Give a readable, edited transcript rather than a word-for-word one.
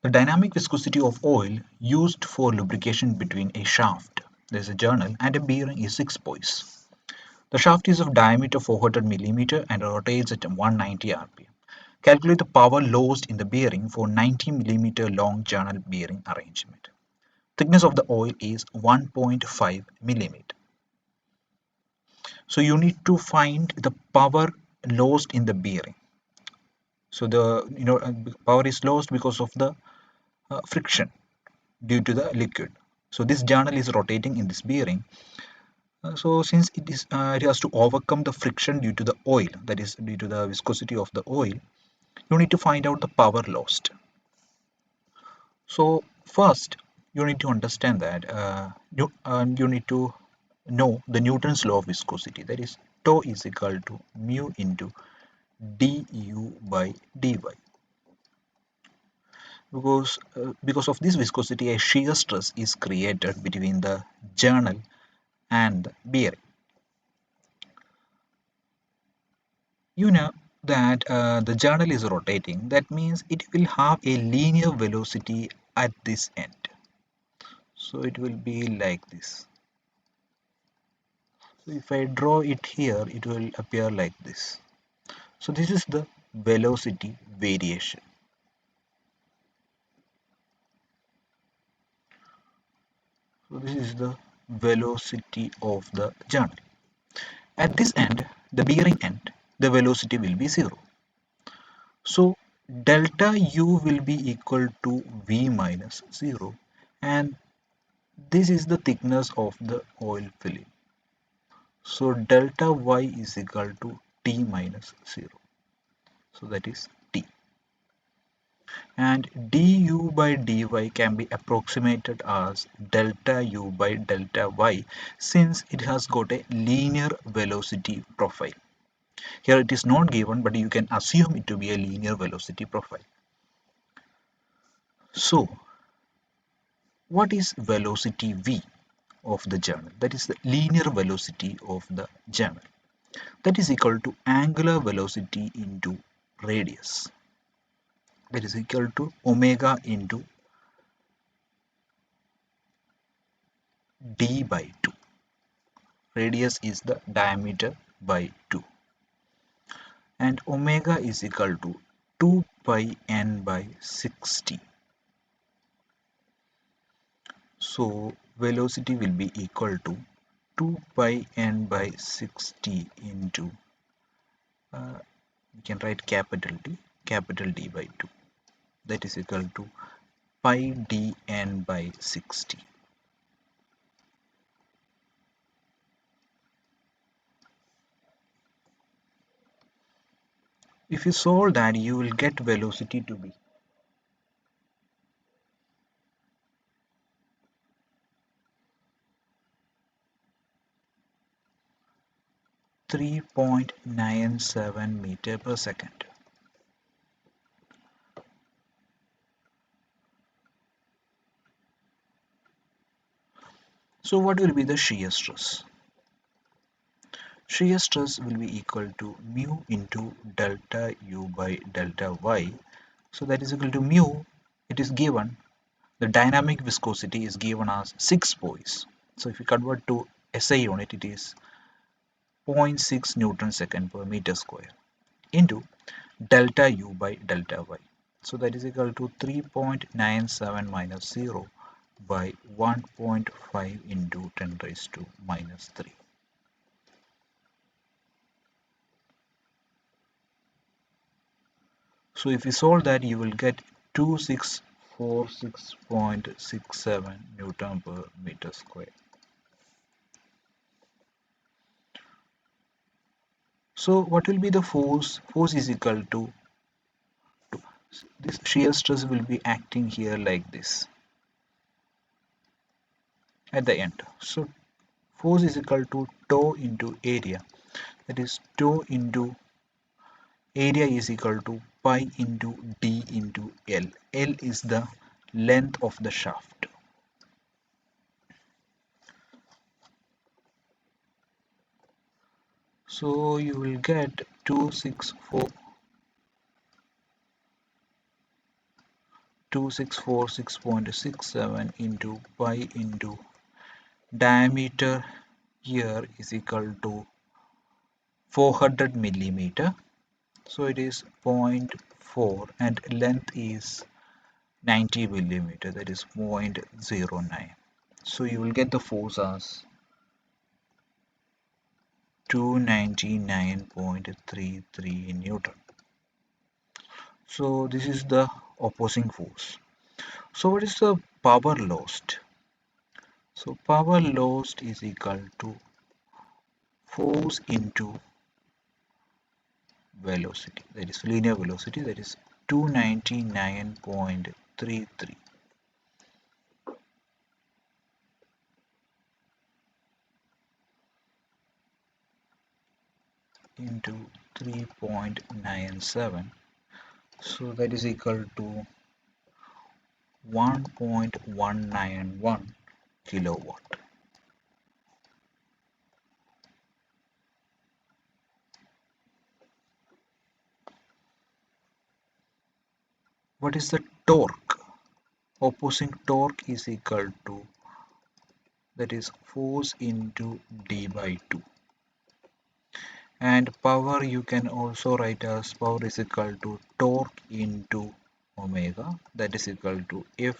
The dynamic viscosity of oil used for lubrication between a shaft, there is a journal, and a bearing is 6 poise. The shaft is of diameter 400 mm and rotates at 190 rpm. Calculate the power lost in the bearing for 90 mm long journal bearing arrangement. Thickness of the oil is 1.5 mm. So you need to find the power lost in the bearing. So the power is lost because of the friction due to the liquid. So this journal is rotating in this bearing. So since it has to overcome the friction due to the oil, that is due to the viscosity of the oil, you need to find out the power lost. So first you need to understand that you need to know the Newton's law of viscosity, that is tau is equal to mu into du by dy. Because of this viscosity, a shear stress is created between the journal and the bearing. You know that the journal is rotating, that means it will have a linear velocity at this end. So it will be like this. So if I draw it here, it will appear like this. So this is the velocity variation. So this is the velocity of the journal. At this end, the bearing end, the velocity will be 0. So delta U will be equal to V minus 0, and this is the thickness of the oil film. So delta Y is equal to T minus 0. So that is T. And du by dy can be approximated as delta U by delta Y, since it has got a linear velocity profile. Here it is not given, but you can assume it to be a linear velocity profile. So what is velocity V of the journal? That is the linear velocity of the journal. That is equal to angular velocity into radius. That is equal to omega into d by 2. Radius is the diameter by 2. And omega is equal to 2 pi n by 60. So velocity will be equal to 2 pi n by 60 into, we can write capital D by 2. That is equal to pi dn by 60. If you solve that, you will get velocity to be 3.97 meter per second. So what will be the shear stress? Shear stress will be equal to mu into delta U by delta Y. So that is equal to mu, it is given, the dynamic viscosity is given as 6 poise. So if you convert to SI unit, it is 0.6 Newton second per meter square into delta U by delta Y. So that is equal to 3.97 minus 0 by 1.5 into 10 raised to minus 3. So if you solve that, you will get 2646.67 Newton per meter square. So what will be the force? Force is equal to this shear stress will be acting here like this at the end. So force is equal to tau into area. That is tau into area is equal to pi into d into L. L is the length of the shaft. So you will get 264 2646.67 into pi into diameter here is equal to 400 millimeter. So it is zero point 0.4 and length is 90 millimeter, that is 0.09. So you will get the force as 299.33 Newton. So this is the opposing force. So what is the power lost? So power lost is equal to force into velocity, that is linear velocity, that is 299.33 into 3.97. So that is equal to 1.191 kilowatt. What is the torque? Opposing torque is equal to, that is force into d by 2. And power you can also write as power is equal to torque into omega, that is equal to F